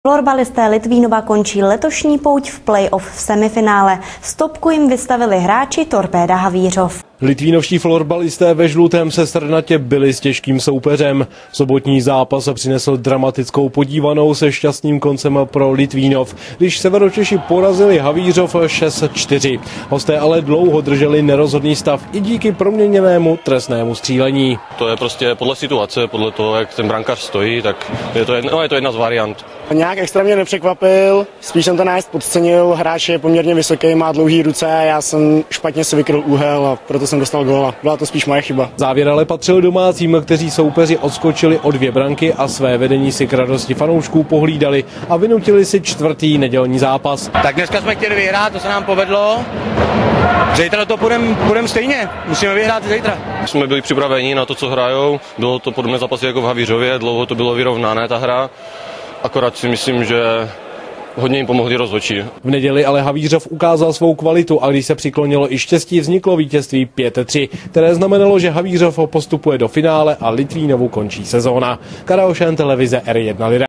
Florbalisté Litvínova končí letošní pouť v play-off v semifinále. Stopku jim vystavili hráči Torpéda Havířov. Litvínovští florbalisté ve žlutém se Strnatě byli s těžkým soupeřem. Sobotní zápas přinesl dramatickou podívanou se šťastným koncem pro Litvínov, když Severočeši porazili Havířov 6-4. Hosté ale dlouho drželi nerozhodný stav i díky proměněnému trestnému střílení. To je prostě podle situace, podle toho, jak ten brankář stojí, tak je to jedna z variant. Nějak extra mě nepřekvapil, spíš jsem ten nájezd podcenil, hráč je poměrně vysoký, má dlouhý ruce, já jsem špatně si vykryl úhel a proto jsem dostal góla. Byla to spíš moje chyba. Závěr ale patřil domácím, kteří soupeři odskočili o 2 branky a své vedení si k radosti fanoušků pohlídali a vynutili si 4. nedělní zápas. Tak dneska jsme chtěli vyhrát, to se nám povedlo. Zítra to půjdeme stejně, musíme vyhrát zítra. Jsme byli připraveni na to, co hrajou, bylo to podobné zápasy jako v Havířově, dlouho to bylo vyrovnané ta hra. Akorát si myslím, že hodně jim pomohli rozhodčí. V neděli ale Havířov ukázal svou kvalitu a když se přiklonilo i štěstí, vzniklo vítězství 5-3, které znamenalo, že Havířov postupuje do finále a Litvínovu končí sezóna. Karel Šen, televize R1 Lidé.